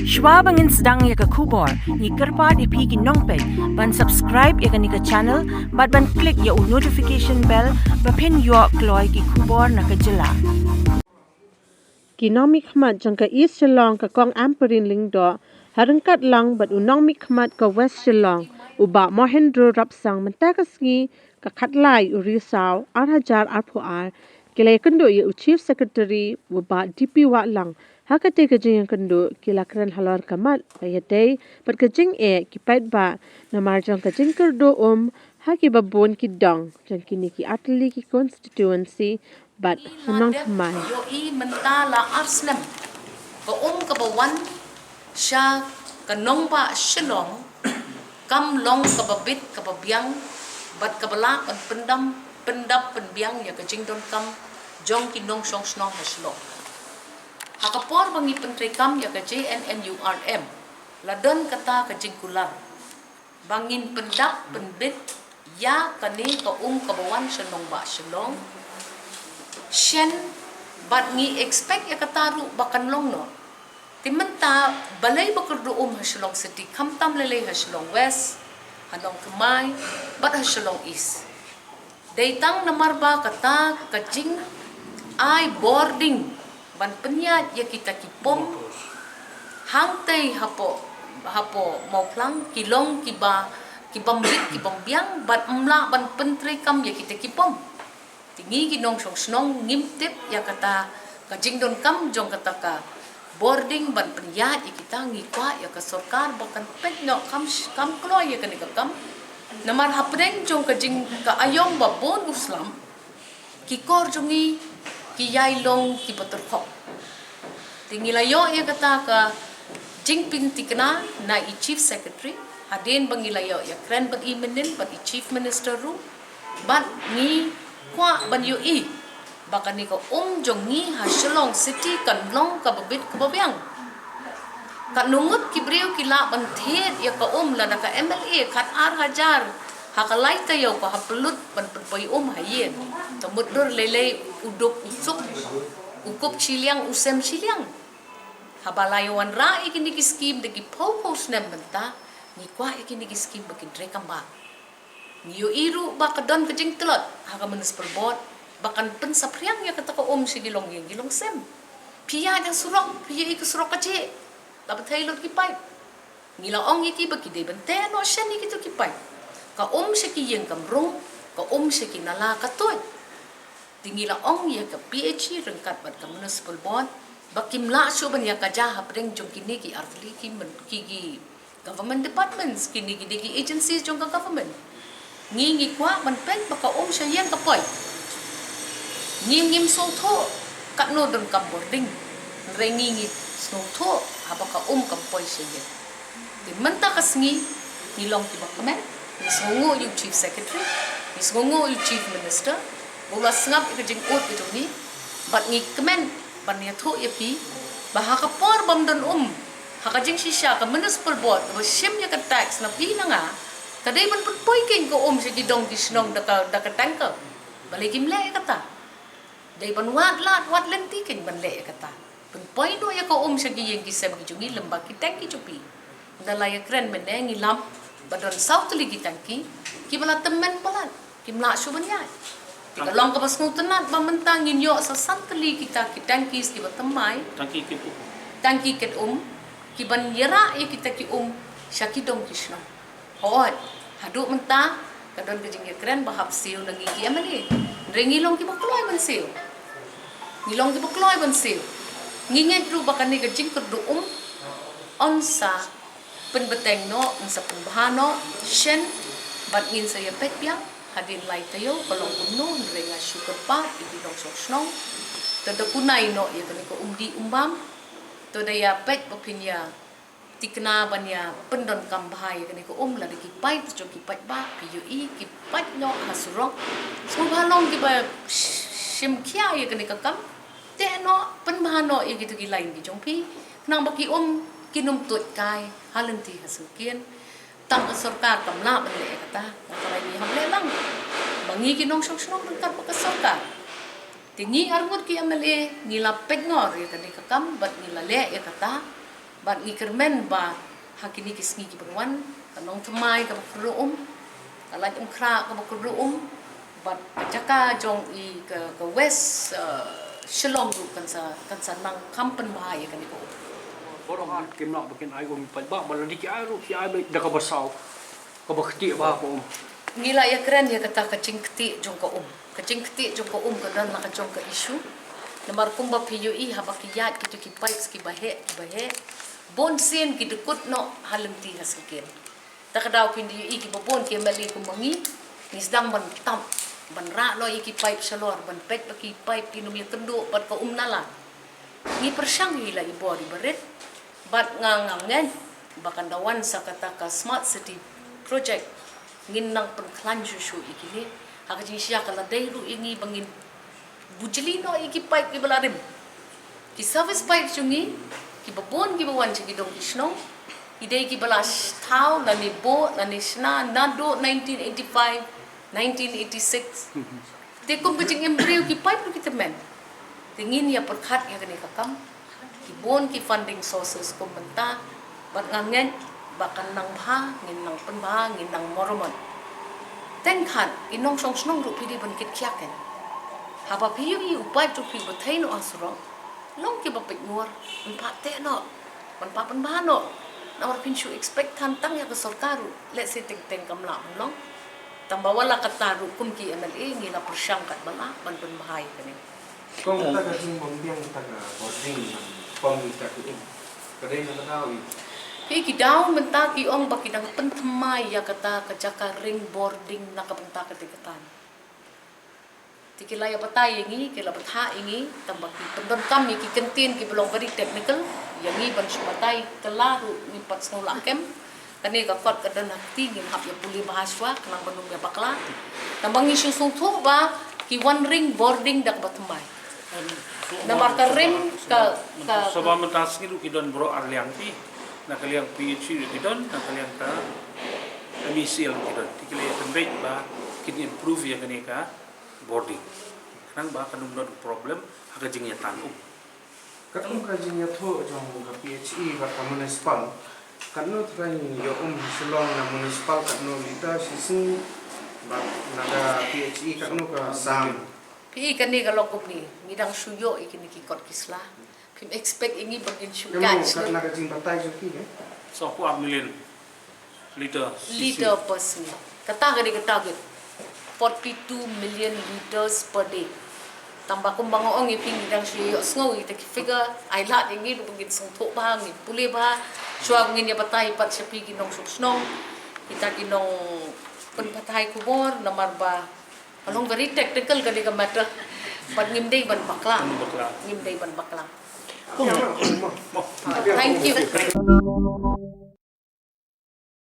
Shwa bangin sedang ya ke kubor, ni kerpa di pigi nongpek, ban subscribe ya ke ni ke channel, ban klik ya notification bell, pen yo kloy ki kubor na ke jela. Kinong mi khmat jang ka East Shillong ka kong amperin ling do, harengkat lang bat unong mi khmat ka West Shillong, uba Mahendra Rapsang mentakasngi ka khatlai uri saw arhajar arpuar, kila kendo ya Chief Secretary uba DP wa lang, hakate ka jing kendo kila keren halor kamat bayatay bat ka jing ki pait ba na marjang ka jing kerdo haki babon ki dong jang kini ki atli ki constituency bat hunong khamai. Yo i mentala arslem ka ka bawan siya ka nong ba Shillong kam long ka babit ka babyang bat ka bala pan pendap penbiang ya ka jingdon kam jong ki nong song snong ha Shillong hakapor bangi pentri kam ya ka JNNURM ladon kata ka jingkular bangin pendap penbit ya kani ka ka bawan Shillong ba Shillong Shen bat ngi expect ya kataru bakan long no timenta balay bakurdo Shillong City kamtam lele Shillong West hanong Kamay bat Shillong East daitang namarba kata kajing ay boarding ban penyat ya kita kipom hangtay hapo mau plang kilong kiba kibambit kibambiang bat mla ban pentri kam ya kita kipom tingi ginong snong ngimtip ya kata kajing don kam jong kata ka boarding ban penyat ya kita ngikwa ya ka sorkar bakan pet no kam klo ya kan kam namar hapdeng jong kajing ka ayong babon uslam kikor jongi ki yailong ki paterkhok tingi layo ya kata ka jingpin tikna na i chief secretary hadin bangilayo ya kren bag imenin bat i chief minister ru bat ni kwa ban yu i baka ni ko jong ni Shillong City kan long ka babit ka babyang ka nungut ki briu ki la ban thet ya ka la da ka MLA khat ar hajar hakalai tayo ka haplut ban perpay hayen tamut dur lele uduk usuk ukup chiliang usem chiliang habalayawan ra ikini ki scheme de ki purpose nem benta ni kwa ikini ki scheme bakin drekam ba niyo iru baka don kajing telot haka menes perbot bakan pensapriang ya kata ko si gilong sem pia yang surok pia iku surok kace dapat hailot ki pai ngilaong iki baki de bente no shen iki to ki pai ka si ki yang kamrung ka si ki nala katoy tingilaong ya ka PhD rengkat bat ka menes perbot bakim la suban ya ka jaha preng jong kini ki artli ki government departments kini ki agencies jong ka government ngi kwa man pen baka siya yang kapoy ngim so tho kat no don kam boarding rengi so tho habaka kapoy siya di menta kasngi nilong ti bakamen ni songo yu chief secretary ni songo yu chief minister bola sngap ikajing ut itu ni bat ngi kemen ban ya tho yapi bahaka por bam don hakajing shisha ka municipal board ba sim ya ka tax na pi na nga kadai man putpoy king ko si gidong kisnong daka tanka balik imle kata dai ban wat lenti king ban le kata putpoy no ya ko sa giyeng kisem kijungi lembak kitang kicupi dalaya kren meneng ilam badon south li kitangki kibala temen palan kimla subanya tikalong ka pas ngutenat bamentang inyo sa santli kita kitangki ski batemai tangki ket kiban yara ya kita ki syakidong kisnong hoy haduk mentah kadon kejing keren bahap siu nang gigi amali rengilong ki bakloy man siu ngilong ki bakloy man siu nginget ru bakan ni kejing kerdu onsa penbeteng no onsa penbahano shen bat ngin saya pet piang hadin lai tayo kolong umno renga sugar pa ibidong soksnong tada kunai no ya kan ko umdi umbam to daya pet papinya tikna banya pendon kam bahaya kani ko la de ki pai to ki pai ba PUE ki pai no hasurong so balong ki ba sim kya ye kani ka kam te no pen bahano ye gitu ki lain ki jongpi nang ba ki kinum tut kai halenti hasukian tang sarkar kam la ban le kata kala ni ham le lang bangi ki nong sok sok dekat ba sarkar tingi arngot ki amale ngila pet ngor ye kani ka kam bat ngila le ye kata But ngi kermen ba hakini kisngi ki berwan kanong temai ka bakruum kalan kra ka bakruum but jaka jong I ke west Shillong ru kan sa nang kampen bahaya kan iko. Orang kim nak bikin air umi palba malah dikit air si air dah kabasau. Kabakti ba ko. Ngila ya keren ya kata kacing keti jong ka Kacing keti jong ka kadan nak jong ka isu. Namar kumba PUI habakiyat kitu ki pipes ki bahe. Bon sen ki dekut no halenti hasakin. Takadaw pindi UI ki babon ki mali kumangi nisdang ban tam ban ra no iki pipe salor ban pek ki pipe ki numya kendo bat ka nala. Ni persyang hila ibo di berit bat ngangangen bakan dawan sa kata ka smart city project ngin nang penklanju shu ikini haka siya kala dairu ingi bangin bujeli no iki pipe ki balarim ki service pipe chungi ki babon ki bawan chi dong isno idei ki balas tau na ni bo na ni sna nado 1985 1986 te kum kucing embryo ki pipe ki temen tingin ya perkat ya kene kakam ki bon ki funding sources ko menta bat ngangen bakan nang bha ngin nang pen bha ngin nang moromon ten khat inong song snong ru pidi ban kit kyaken haba piyu i upai tu pi batain no asro long ki bapik nuar empat te no ban pa pen bha no nawar pinshu expect tan tang ya ke sarkaru let's say teng kamla long tambawala kataru kum ki MLA ngila persyang kat bala ban pen bahai kene Kung taga sing bangbiang taga boarding ng pamilya ko in. Kadai na nakawi. Ki daw menta ki ong bakidang pentemai ya kata kajaka ring boarding nakabenta ketikatan. Tikila ya patay ingi kila patha ingi tambak ki pendon kam ki kentin ki belong very technical yangi ban sumatay kelaru ni pat snula kem kani ka kot kadan hakti ngin hap ya puli bahaswa kanang banung ya bakla tambang isu sung thu ba ki one ring boarding dak batemai. Namar ka ring ka Soba mentas ngiru kidon bro arliang pi. Nakaliang PhD kidon nakaliang ka MSc kidon. Tikile tembek ba kin improve ya kani ka boarding. Kanang ba kanung no problem aga jing ya tanu. Katong kajing ya tho jong ka PHE ka municipal. Kanno trai yo Shillong na municipal katno lita sising ba naga PHE katno ka sam. Pi kani kalau kup ni midang suyo ikini ki kot kisla. Kim expect ingi bagin Kamu syukat. kat naga jing batay jo ki eh. So aku ambilin liter Liter per ni. Kata kani kata target 42 million liters per day. Tambah kumbang ong iping midang suyo sngow ita ki figure ai lat ingi du bagin sung thok ba ngi pule ba. Chua ngin ya batay pat sepi kinong suksnong. Kita kinong pen patay kubor namar ba along very technical kali ka matter but ngimdei ban bakla ngimdei ban bakla Ya, ma. thank you